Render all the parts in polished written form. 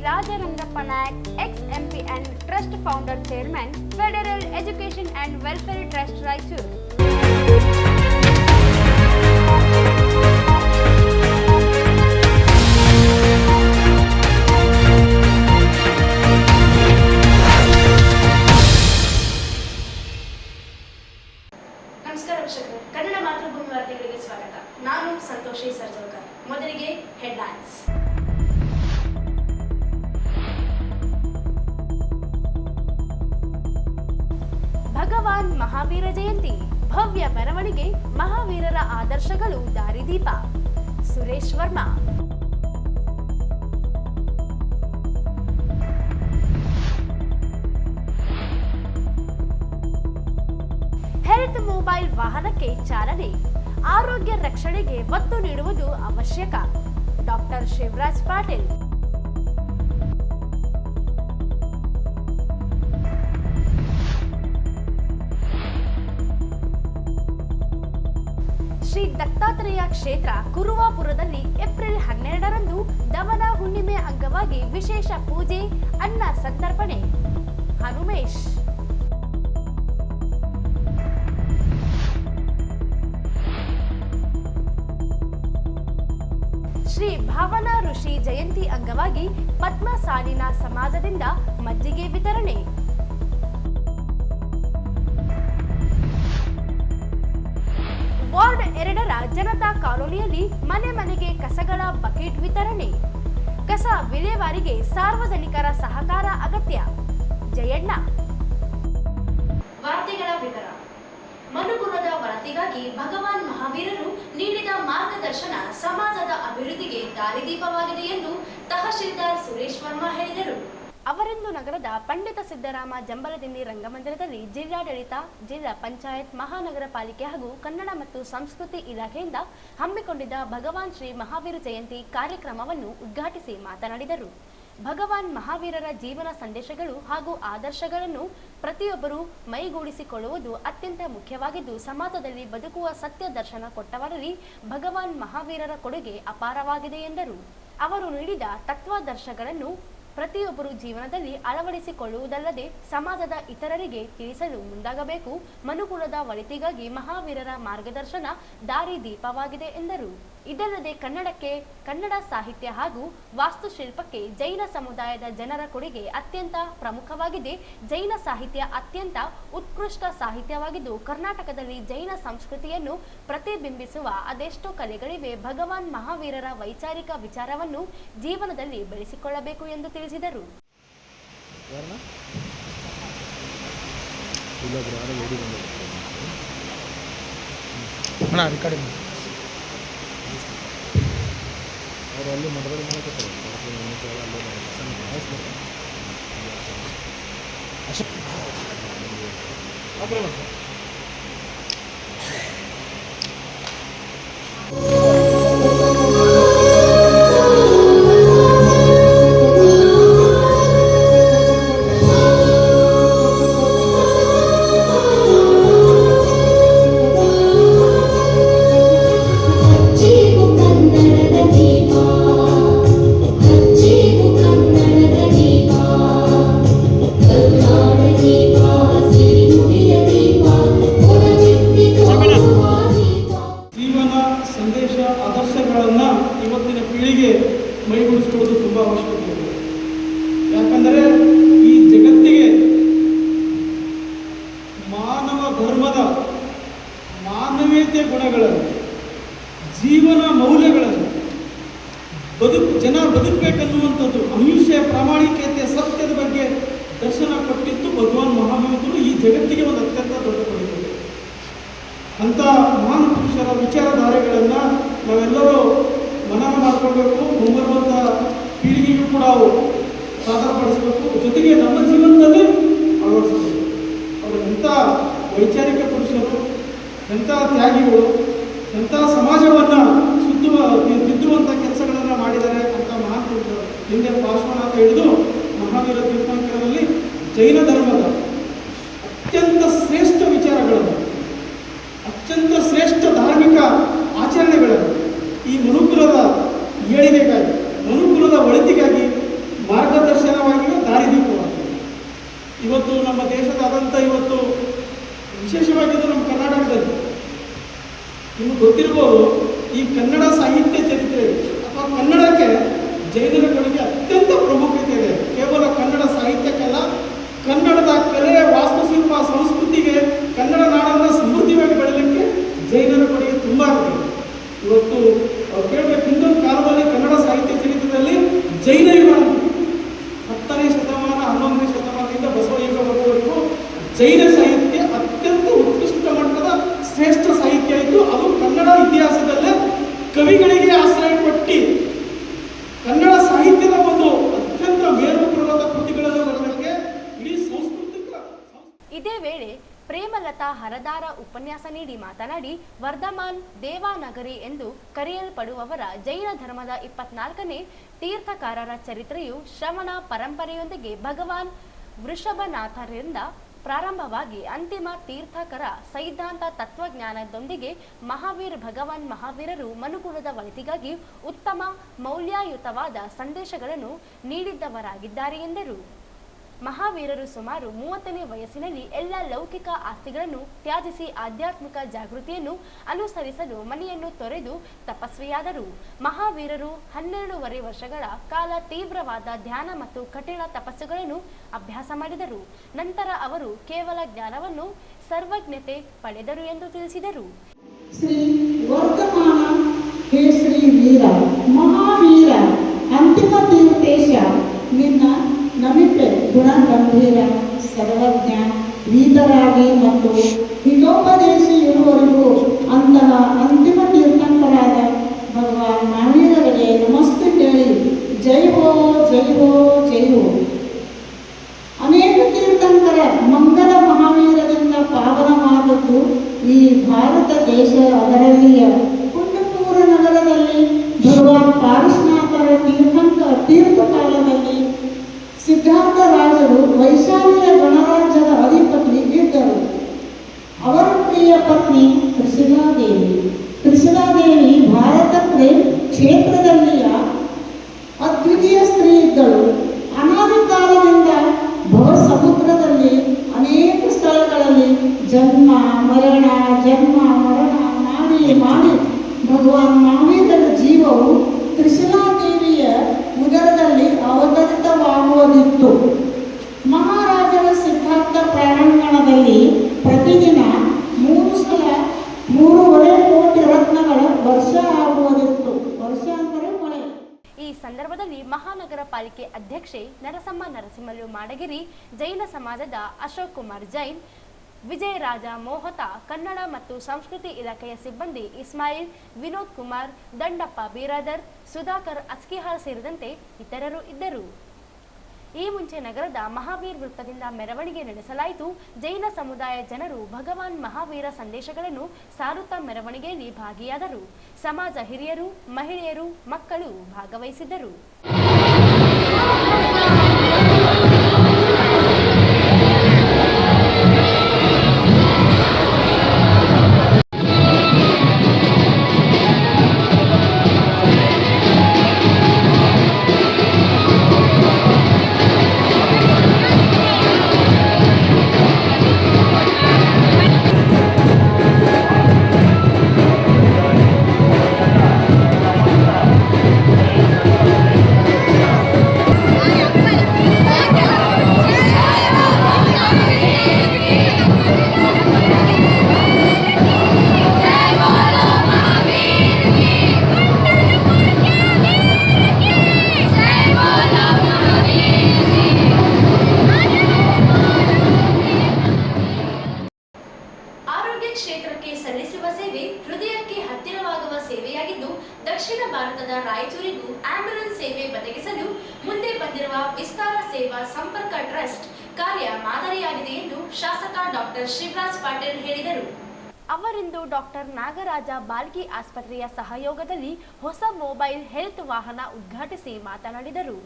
Rajarandrappa Nayak, ex-MP and Trust Founder Chairman, Federal Education and Welfare Trust, Raichur. ನಮಸ್ಕಾರ ವೀಕ್ಷಕರೇ, ಕನ್ನಡ ಮಾತೃಭೂಮಿ ವಾರ್ತೆಗಳಿಗೆ ಸ್ವಾಗತ. ನಾನು ಸಂತೋಷಿ ಸರ್ಜೋಕರ್. ಮೊದಲಿಗೆ ಹೆಡ್ಲೈನ್ಸ್. ಭಗವಾನ್ ಮಹಾವೀರ ಜಯಂತಿ, ಭವ್ಯ ಮೆರವಣಿಗೆ, ಮಹಾವೀರರ ಆದರ್ಶಗಳು ದಾರಿದೀಪ. ಸುರೇಶ್ ವರ್ಮಾ. ಹೆಲ್ತ್ ಮೊಬೈಲ್ ವಾಹನಕ್ಕೆ ಚಾಲನೆ, ಆರೋಗ್ಯ ರಕ್ಷಣೆಗೆ ಒತ್ತು ನೀಡುವುದು ಅವಶ್ಯಕ. ಡಾಕ್ಟರ್ ಶಿವರಾಜ್ ಪಾಟೀಲ್. ಶ್ರೀ ದತ್ತಾತ್ರೇಯ ಕ್ಷೇತ್ರ ಕುರುವಾಪುರದಲ್ಲಿ ಏಪ್ರಿಲ್ 12ರಂದು ದಮನ ಹುಣ್ಣಿಮೆ ಅಂಗವಾಗಿ ವಿಶೇಷ ಪೂಜೆ, ಅನ್ನ ಸಂತರ್ಪಣೆ. ಹನುಮೇಶ್. ಶ್ರೀ ಭಾವನಾ ಋಷಿ ಜಯಂತಿ ಅಂಗವಾಗಿ ಪದ್ಮ ಸಾಲಿನ ಸಮಾಜದಿಂದ ಮಜ್ಜಿಗೆ ವಿತರಣೆ. ವಾರ್ಡ್ 2ರ ಜನತಾ ಕಾಲೋನಿಯಲ್ಲಿ ಮನೆ ಮನೆಗೆ ಕಸಗಳ ಬಕೆಟ್ ವಿತರಣೆ. ಕಸ ವಿಲೇವಾರಿಗೆ ಸಾರ್ವಜನಿಕರ ಸಹಕಾರ ಅಗತ್ಯ. ಜಯಣ್ಣ. ವಾರ್ತೆಗಳ ವಿವರ. ಮನುಕುಲದ ಒಳಿತಿಗಾಗಿ ಭಗವಾನ್ ಮಹಾವೀರರು ನೀಡಿದ ಮಾರ್ಗದರ್ಶನ ಸಮಾಜದ ಅಭಿವೃದ್ಧಿಗೆ ದಾರಿದೀಪವಾಗಿದೆ ಎಂದು ತಹಶೀಲ್ದಾರ್ ಸುರೇಶ್ ವರ್ಮಾ ಹೇಳಿದರು. ಅವರಿಂದು ನಗರದ ಪಂಡಿತ ಸಿದ್ದರಾಮ ಜಂಬಲದಿನ್ನಿ ರಂಗಮಂದಿರದಲ್ಲಿ ಜಿಲ್ಲಾಡಳಿತ, ಜಿಲ್ಲಾ ಪಂಚಾಯತ್, ಮಹಾನಗರ ಪಾಲಿಕೆ ಹಾಗೂ ಕನ್ನಡ ಮತ್ತು ಸಂಸ್ಕೃತಿ ಇಲಾಖೆಯಿಂದ ಹಮ್ಮಿಕೊಂಡಿದ್ದ ಭಗವಾನ್ ಶ್ರೀ ಮಹಾವೀರ ಜಯಂತಿ ಕಾರ್ಯಕ್ರಮವನ್ನು ಉದ್ಘಾಟಿಸಿ ಮಾತನಾಡಿದರು. ಭಗವಾನ್ ಮಹಾವೀರರ ಜೀವನ ಸಂದೇಶಗಳು ಹಾಗೂ ಆದರ್ಶಗಳನ್ನು ಪ್ರತಿಯೊಬ್ಬರೂ ಮೈಗೂಡಿಸಿಕೊಳ್ಳುವುದು ಅತ್ಯಂತ ಮುಖ್ಯವಾಗಿದ್ದು, ಸಮಾಜದಲ್ಲಿ ಬದುಕುವ ಸತ್ಯ ದರ್ಶನ ಕೊಟ್ಟವರಲ್ಲಿ ಭಗವಾನ್ ಮಹಾವೀರರ ಕೊಡುಗೆ ಅಪಾರವಾಗಿದೆ ಎಂದರು. ಅವರು ನೀಡಿದ ತತ್ವಾದರ್ಶಗಳನ್ನು ಪ್ರತಿಯೊಬ್ಬರು ಜೀವನದಲ್ಲಿ ಅಳವಡಿಸಿಕೊಳ್ಳುವುದಲ್ಲದೆ ಸಮಾಜದ ಇತರರಿಗೆ ತಿಳಿಸಲು ಮುಂದಾಗಬೇಕು. ಮನುಕುಲದ ಒಳಿತಿಗಾಗಿ ಮಹಾವೀರರ ಮಾರ್ಗದರ್ಶನ ದಾರಿದೀಪವಾಗಿದೆ ಎಂದರು. ಇದಲ್ಲದೆ ಕನ್ನಡಕ್ಕೆ, ಕನ್ನಡ ಸಾಹಿತ್ಯ ಹಾಗೂ ವಾಸ್ತುಶಿಲ್ಪಕ್ಕೆ ಜೈನ ಸಮುದಾಯದ ಜನರ ಕೊಡುಗೆ ಅತ್ಯಂತ ಪ್ರಮುಖವಾಗಿದೆ. ಜೈನ ಸಾಹಿತ್ಯ ಅತ್ಯಂತ ಉತ್ಕೃಷ್ಟ ಸಾಹಿತ್ಯವಾಗಿದ್ದು, ಕರ್ನಾಟಕದಲ್ಲಿ ಜೈನ ಸಂಸ್ಕೃತಿಯನ್ನು ಪ್ರತಿಬಿಂಬಿಸುವ ಅದೆಷ್ಟೋ ಕಲೆಗಳಿವೆ. ಭಗವಾನ್ ಮಹಾವೀರರ ವೈಚಾರಿಕ ವಿಚಾರವನ್ನು ಜೀವನದಲ್ಲಿ ಬೆಳೆಸಿಕೊಳ್ಳಬೇಕು ಎಂದು ತಿಳಿಸಿದರು. ಅಲ್ಲಿ ಮಠದಲ್ಲಿ ಮಾಡಕತ್ತಾರೆ ಮೈಗೂಡಿಸಿಕೊಳ್ಳೋದು ತುಂಬ ಅವಶ್ಯಕತೆ ಇದೆ. ಯಾಕಂದರೆ ಈ ಜಗತ್ತಿಗೆ ಮಾನವ ಧರ್ಮದ ಮಾನವೀಯತೆ ಗುಣಗಳನ್ನು, ಜೀವನ ಮೌಲ್ಯಗಳನ್ನು ಜನ ಬದುಕಬೇಕನ್ನುವಂಥದ್ದು, ಅಹಿಂಸೆ, ಪ್ರಾಮಾಣಿಕತೆ, ಸತ್ಯದ ಬಗ್ಗೆ ದರ್ಶನ ಕೊಟ್ಟಿದ್ದು ಭಗವಾನ್ ಮಹಾವೀರರು ಈ ಜಗತ್ತಿಗೆ ಒಂದು ಅತ್ಯಂತ ದೊಡ್ಡ ಕೊಡುಗೆ. ಅಂಥ ಮಹಾನ್ ಪುರುಷರ ವಿಚಾರಧಾರೆಗಳನ್ನು ನಾವೆಲ್ಲರೂ ಮನನ ಮಾಡಿಕೊಳ್ಬೇಕು. ಮುಂಬರುವಂಥ ಪೀಳಿಗೆಗೂ ಕೂಡ ಅವು ಸಾದರಪಡಿಸಬೇಕು. ಜೊತೆಗೆ ನಮ್ಮ ಜೀವನದಲ್ಲಿ ಅಳವಡಿಸಬೇಕು. ಅವರು ಎಂಥ ವೈಚಾರಿಕ ಪುರುಷರು, ಎಂಥ ತ್ಯಾಗಿಗಳು, ಎಂಥ ಸಮಾಜವನ್ನು ತಿದ್ದುವಂಥ ಕೆಲಸಗಳನ್ನು ಮಾಡಿದ್ದಾರೆ ಅಂತ ಮಹಾನ್ ಪುರುಷರು. ಹಿಂದೆ ಪಾರ್ಶ್ವನಾಥ ಹಿಡಿದು ಮಹಾವೀರ ತೀರ್ಥಂಕರದಲ್ಲಿ ಜೈನ ಧರ್ಮದ ಅತ್ಯಂತ ಶ್ರೇಷ್ಠ ವಿಚಾರಗಳನ್ನು, ಅತ್ಯಂತ ಶ್ರೇಷ್ಠ ಧಾರ್ಮಿಕ ಆಚರಣೆಗಳನ್ನು ಈ ಮನುಕುಲದ ಏಳಿಗೆಗಾಗಿ, ಮನುಕುಲದ ಒಳಿತಿಗಾಗಿ ಮಾರ್ಗ ಗೊತ್ತಿರ್ಬೋದು, ಈ ಕನ್ನಡ ಸಾಹಿತ್ಯ ಚರಿತ್ರೆ ಅಥವಾ ಕನ್ನಡಕ್ಕೆ ಜೈನರ ಕೊಡುಗೆ ಅತ್ಯಂತ ಪ್ರಾಮುಖ್ಯತೆ ಇದೆ. ಕೇವಲ ಕನ್ನಡ ಸಾಹಿತ್ಯಕ್ಕಲ್ಲ, ಕನ್ನಡದ ಕಲೆ, ವಾಸ್ತುಶಿಲ್ಪ, ಸಂಸ್ಕೃತಿಗೆ, ಕನ್ನಡ ನಾಡನ್ನು ಸಮೃದ್ಧಿಯಾಗಿ ಬೆಳೆಯಲಿಕ್ಕೆ ಜೈನರ ಕೊಡುಗೆ ತುಂಬ ಇದೆ. ಇವತ್ತು ಕೇಳಬೇಕು, ಹಿಂದೊಂದು ಕಾಲದಲ್ಲಿ ಕನ್ನಡ ಸಾಹಿತ್ಯ ಚರಿತ್ರೆಯಲ್ಲಿ ಜೈನ ಯುಗ 10ನೇ ಶತಮಾನ 11ನೇ ಶತಮಾನದಿಂದ ಬಸವ ಯುಗವರೆಗೂ ಜೈನ ಸಾಹಿತ್ಯ ಅತ್ಯಂತ ಉತ್ಕೃಷ್ಟ ಮಟ್ಟದ ಶ್ರೇಷ್ಠ ಸಾಹಿತ್ಯ ಇದ್ದು, ಅದು ಕನ್ನಡ ಇತಿಹಾಸದಲ್ಲೇ ಕವಿಗಳಿಗೆ ಆಶ್ರಯ ಕೊಟ್ಟು ಕನ್ನಡ ಸಾಹಿತ್ಯದ ಒಂದು ಅತ್ಯಂತ ಮೇರುಪರ್ವತ ಕೃತಿಗಳನ್ನು ಬರೆದಕ್ಕೆ ಇಡೀ ಸಾಂಸ್ಕೃತಿಕ. ಇದೇ ವೇಳೆ ಪ್ರೇಮಲತಾ ಹರದಾರ ಉಪನ್ಯಾಸ ನೀಡಿ ಮಾತನಾಡಿ, ವರ್ಧಮಾನ್ ದೇವಾನಗರಿ ಎಂದು ಕರೆಯಲ್ಪಡುವವರ ಜೈನ ಧರ್ಮದ 24ನೇ ತೀರ್ಥಕಾರರ ಚರಿತ್ರೆಯು ಶ್ರವಣ ಪರಂಪರೆಯೊಂದಿಗೆ ಭಗವಾನ್ ವೃಷಭನಾಥರಿಂದ ಪ್ರಾರಂಭವಾಗಿ ಅಂತಿಮ ತೀರ್ಥಕರ ಸೈದ್ಧಾಂತ ತತ್ವಜ್ಞಾನದೊಂದಿಗೆ ಮಹಾವೀರ್ ಭಗವಾನ್ ಮಹಾವೀರರು ಮನುಕುಲದ ಒಳಿತಿಗಾಗಿ ಉತ್ತಮ ಮೌಲ್ಯಯುತವಾದ ಸಂದೇಶಗಳನ್ನು ನೀಡಿದ್ದವರಾಗಿದ್ದಾರೆ ಎಂದರು. ಮಹಾವೀರರು ಸುಮಾರು 30ನೇ ವಯಸ್ಸಿನಲ್ಲಿ ಎಲ್ಲ ಲೌಕಿಕ ಆಸ್ತಿಗಳನ್ನು ತ್ಯಾಜಿಸಿ ಆಧ್ಯಾತ್ಮಿಕ ಜಾಗೃತಿಯನ್ನು ಅನುಸರಿಸಲು ಮನೆಯನ್ನು ತೊರೆದು ತಪಸ್ವಿಯಾದರು. ಮಹಾವೀರರು 12.5 ವರ್ಷಗಳ ಕಾಲ ತೀವ್ರವಾದ ಧ್ಯಾನ ಮತ್ತು ಕಠಿಣ ತಪಸ್ಸುಗಳನ್ನು ಅಭ್ಯಾಸ ಮಾಡಿದರು. ನಂತರ ಅವರು ಕೇವಲ ಜ್ಞಾನವನ್ನು ಸರ್ವಜ್ಞತೆ ಪಡೆದರು ಎಂದು ತಿಳಿಸಿದರು. ಶ್ರೀ ವರ್ಧಮಾನ ಹೇ ಶ್ರೀ ವೀರ ಮಹಾವೀರ ಅಂತಿಮ ತೀರ್ಥೇಶ, ನಿನ್ನ ನಮಿತೆ ಗುಣ ಗಂಭೀರ ಸರ್ವಜ್ಞ ವೀತರಾಗಿ ಮತ್ತು ಹಿತೋಪದೇಶಿ ಇರುವವರೆಗೂ ಅಂತಹ ಅಂತಿಮ ತೀರ್ಥಂಕರಾದ ಭಗವಾನ್ ಮಹಾವೀರರಿಗೆ ನಮಸ್ತೆ ಹೇಳಿ ಜೈ ಹೋ ಜೈ ಹೋ ಜೈ ಹೋ. ಅನೇಕ ತೀರ್ಥಂಕರ ಮಂಗಲ ಮಹಾವೀರದಿಂದ ಪಾವನವಾದದ್ದು ಈ ಭಾರತ ದೇಶ. ಅದರಲ್ಲಿಯ ಪುಣ್ಯಪೂರ ನಗರದಲ್ಲಿ ಭಗವಾನ್ ಪಾರಶುನಾಥರ ತೀರ್ಥಕಾಲದಲ್ಲಿ ಸಿದ್ಧಾರ್ಥ ರಾಜರು ವೈಶಾಲಿಯ ಗಣರಾಜ್ಯದ ಅಧಿಪತಿ ಇದ್ದರು. ಅವರ ಪ್ರಿಯ ಪತ್ನಿ ತ್ರಿಶಿಲಾದೇವಿ. ತ್ರಿಶಿಲಾದೇವಿ ಭಾರತ ಕ್ಷೇತ್ರದಲ್ಲಿಯ ಅದ್ವಿತೀಯ ಸ್ತ್ರೀ ಇದ್ದಳು. ಅನಾದಿ ಕಾಲದಿಂದ ಭವಸಮುದ್ರದಲ್ಲಿ ಅನೇಕ ಸ್ಥಳಗಳಲ್ಲಿ ಜನ್ಮ ಮರಣ ಮಾಡಿ ಭಗವಾನ್ ಮಹಾವೀರರ ಜೀವವು ತ್ರಿಶಿಲಾದೇವಿಯ ಉದರದಲ್ಲಿ ಅವತರಿತವಾಗುವುದಿತ್ತು. ಮಹಾರಾಜರ ಸಿದ್ಧಾರ್ಥ ಪ್ರಾರಂಗಣದಲ್ಲಿ ಪ್ರತಿದಿನ 3 ಸಲ 3.5 ಕೋಟಿ ರತ್ನಗಳ ವರ್ಷ ಆಗುವುದಿತ್ತು. ವರ್ಷ ಅಂದರೆ ಮಳೆ. ಈ ಸಂದರ್ಭದಲ್ಲಿ ಮಹಾನಗರ ಪಾಲಿಕೆ ಅಧ್ಯಕ್ಷೆ ನರಸಮ್ಮ ನರಸಿಂಹಲು ಮಾಡಗಿರಿ, ಜೈನ ಸಮಾಜದ ಅಶೋಕ್ ಕುಮಾರ್ ಜೈನ್, ವಿಜಯರಾಜ ಮೋಹತ, ಕನ್ನಡ ಮತ್ತು ಸಂಸ್ಕೃತಿ ಇಲಾಖೆಯ ಸಿಬ್ಬಂದಿ ಇಸ್ಮಾಯಿಲ್, ವಿನೋದ್ ಕುಮಾರ್, ದಂಡಪ್ಪ ಬೀರಾದರ್, ಸುಧಾಕರ್ ಅಸ್ಕಿಹಾರ್ ಸೇರಿದಂತೆ ಇತರರು ಇದ್ದರು. ಈ ಮುಂಚೆ ನಗರದ ಮಹಾವೀರ್ ವೃತ್ತದಿಂದ ಮೆರವಣಿಗೆ ನಡೆಸಲಾಯಿತು. ಜೈನ ಸಮುದಾಯ ಜನರು ಭಗವಾನ್ ಮಹಾವೀರ ಸಂದೇಶಗಳನ್ನು ಸಾರುತ್ತಾ ಮೆರವಣಿಗೆಯಲ್ಲಿ ಭಾಗಿಯಾದರು. ಸಮಾಜ ಹಿರಿಯರು, ಮಹಿಳೆಯರು, ಮಕ್ಕಳು ಭಾಗವಹಿಸಿದ್ದರು. ಕ್ಷೇತ್ರಕ್ಕೆ ಸಲ್ಲಿಸುವ ಸೇವೆ ಹೃದಯಕ್ಕೆ ಹತ್ತಿರವಾಗುವ ಸೇವೆಯಾಗಿದ್ದು, ದಕ್ಷಿಣ ಭಾರತದ ರಾಯಚೂರಿಗೂ ಆಂಬ್ಯುಲೆನ್ಸ್ ಸೇವೆ ಒದಗಿಸಲು ಮುಂದೆ ಬಂದಿರುವ ವಿಸ್ತಾರ ಸೇವಾ ಸಂಪರ್ಕ ಟ್ರಸ್ಟ್ ಕಾರ್ಯ ಮಾದರಿಯಾಗಿದೆ ಎಂದು ಶಾಸಕ ಡಾಕ್ಟರ್ ಶಿವರಾಜ್ ಪಾಟೀಲ್ ಹೇಳಿದರು. ಅವರಿಂದು ಡಾಕ್ಟರ್ ನಾಗರಾಜ ಬಾಲ್ಕಿ ಆಸ್ಪತ್ರೆಯ ಸಹಯೋಗದಲ್ಲಿ ಹೊಸ ಮೊಬೈಲ್ ಹೆಲ್ತ್ ವಾಹನ ಉದ್ಘಾಟಿಸಿ ಮಾತನಾಡಿದರು.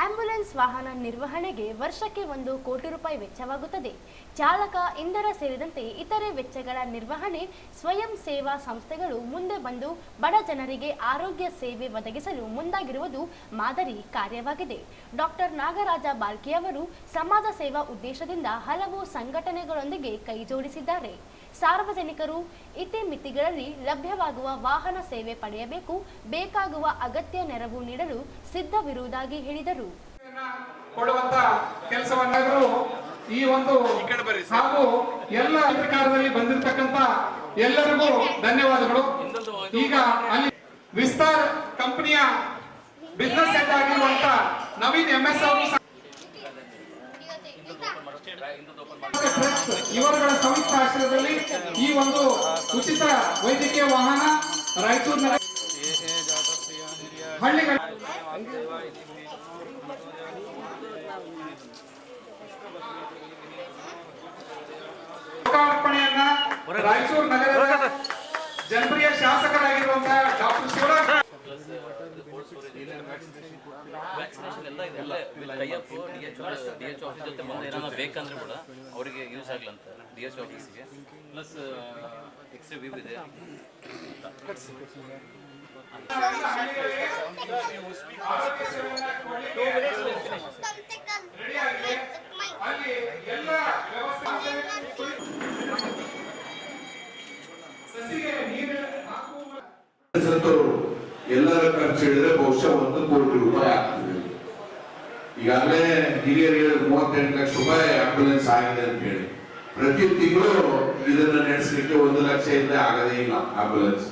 ಆಂಬ್ಯುಲೆನ್ಸ್ ವಾಹನ ನಿರ್ವಹಣೆಗೆ ವರ್ಷಕ್ಕೆ 1 ಕೋಟಿ ರೂಪಾಯಿ ವೆಚ್ಚವಾಗುತ್ತದೆ. ಚಾಲಕ, ಇಂಧನ ಸೇರಿದಂತೆ ಇತರೆ ವೆಚ್ಚಗಳ ನಿರ್ವಹಣೆ ಸ್ವಯಂ ಸೇವಾ ಸಂಸ್ಥೆಗಳು ಮುಂದೆ ಬಂದು ಬಡ ಜನರಿಗೆ ಆರೋಗ್ಯ ಸೇವೆ ಒದಗಿಸಲು ಮುಂದಾಗಿರುವುದು ಮಾದರಿ ಕಾರ್ಯವಾಗಿದೆ. ಡಾಕ್ಟರ್ ನಾಗರಾಜ ಬಾಲ್ಕಿ ಅವರು ಸಮಾಜ ಸೇವಾ ಉದ್ದೇಶದಿಂದ ಹಲವು ಸಂಘಟನೆಗಳೊಂದಿಗೆ ಕೈಜೋಡಿಸಿದ್ದಾರೆ. ಸಾರ್ವಜನಿಕರು ಇತಿಮಿತಿಗಳಲ್ಲಿ ಲಭ್ಯವಾಗುವ ವಾಹನ ಸೇವೆ ಪಡೆಯಬೇಕು, ಬೇಕಾಗುವ ಅಗತ್ಯ ನೆರವು ನೀಡಲು ಸಿದ್ಧವಿರುವುದಾಗಿ ಹೇಳಿದರು. ಕೊಡುವಂತ ಕೆಲಸವನ್ನಾದರೂ ಈ ಒಂದು ಹಾಗೂ ಎಲ್ಲ ಸರ್ಕಾರದಲ್ಲಿ ಬಂದಿರತಕ್ಕಂತ ಎಲ್ಲರಿಗೂ ಧನ್ಯವಾದಗಳು. ಈಗ ಅಲ್ಲಿ ವಿಸ್ತಾರ್ ಕಂಪನಿಯ ಬಿಸ್ನೆಸ್ ಹೆಡ್ ಆಗಿರುವಂತ ನವೀನ್ MS ಅವರು ಇವರುಗಳ ಸಂಯುಕ್ತ ಆಶ್ರಯದಲ್ಲಿ ಈ ಒಂದು ಉಚಿತ ವೈದ್ಯಕೀಯ ವಾಹನ ರಾಯಚೂರಿನ ಹಳ್ಳಿಗಳ ಲೋಕಾರ್ಪಣೆಯನ್ನ ರಾಯಚೂರು ನಗರದ ಜನಪ್ರಿಯ ಶಾಸಕರಾಗಿರುವಂತಹ ಡಾಕ್ಟರ್ ಶಿವರಾಜ್ ವ್ಯಾಕ್ಸಿನೇಷನ್ ಎಲ್ಲ ಇದೆ, ಎಲ್ಲ ಟೈಅಪ್ DHO ಆಫೀಸ್ ಜೊತೆ ಮುಂದೆ ಏನಾದ್ರು ಬೇಕಂದ್ರೆ ಕೂಡ ಅವರಿಗೆ ಯೂಸ್ ಆಗ್ಲಂತ DHO ಆಫೀಸಿಗೆ ಪ್ಲಸ್ ಎಕ್ಸ್ರೇ ವ್ಯೂ ಇದೆ. ಎಲ್ಲರ ಖರ್ಚು ಹಿಡಿದ್ರೆ ಬಹುಶಃ 1 ಕೋಟಿ ರೂಪಾಯಿ ಆಗ್ತದೆ. ಈಗಾಗಲೇ ಹಿರಿಯರಿಗೆ 38 ಲಕ್ಷ ರೂಪಾಯಿ ಆಂಬ್ಯುಲೆನ್ಸ್ ಆಗಿದೆ ಅಂತ ಹೇಳಿ ಪ್ರತಿ ತಿಂಗಳು ಇದನ್ನ ನಡೆಸಲಿಕ್ಕೆ 1 ಲಕ್ಷ ಇದ್ರೆ ಆಗದೇ ಇಲ್ಲ. ಆಂಬ್ಯುಲೆನ್ಸ್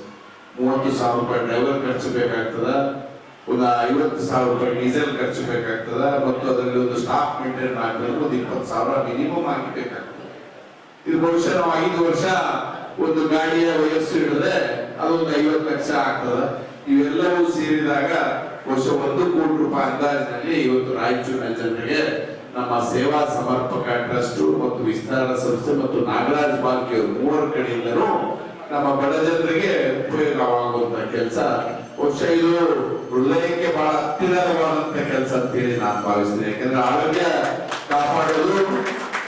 30,000 ರೂಪಾಯಿ ಡ್ರೈವರ್ ಖರ್ಚು ಬೇಕಾಗ್ತದ, ಒಂದು 50,000 ರೂಪಾಯಿ ಡೀಸೆಲ್ ಖರ್ಚು ಬೇಕಾಗ್ತದ, ಮತ್ತು ಅದರಲ್ಲಿ ಒಂದು ಸ್ಟಾಫ್ ಮೇಂಟೈನ್ ಆಗಬೇಕು, ಒಂದು 20,000 ಮಿನಿಮಮ್ ಆಗಿ ಬೇಕಾಗ್ತದೆ. ಇದು ಬಹುಶಃ ನಾವು 5 ವರ್ಷ ಒಂದು ಗಾಡಿಯ ವಯಸ್ಸು ಹಿಡಿದ್ರೆ ಅದೊಂದು 50 ಲಕ್ಷ ಆಗ್ತದ. ಇವೆಲ್ಲವೂ ಸೇರಿದಾಗ ಬಹುಶಃ 1 ಕೋಟಿ ರೂಪಾಯಿ ಅಂದಾಜಿನಲ್ಲಿ ಇವತ್ತು ರಾಯಚೂರಿನ ಜನರಿಗೆ ನಮ್ಮ ಸೇವಾ ಸಮರ್ಪಕ ಟ್ರಸ್ಟ್ ಮತ್ತು ವಿಸ್ತಾರ ಸಂಸ್ಥೆ ಮತ್ತು ನಾಗರಾಜ್ ಬಾಲ್ಕಿ ಅವರು 3 ಕಡೆಯಿಂದಲೂ ನಮ್ಮ ಬಡ ಜನರಿಗೆ ಉಪಯೋಗವಾಗುವಂತ ಕೆಲಸ ಬಹುಶಃ ಇದು ಹೃದಯಕ್ಕೆ ಬಹಳ ಹತ್ತಿರವಾದಂತ ಕೆಲಸ ಅಂತ ಹೇಳಿ ನಾನು ಭಾವಿಸ್ತೇನೆ. ಯಾಕಂದ್ರೆ ಆರೋಗ್ಯ ಕಾಪಾಡೋದು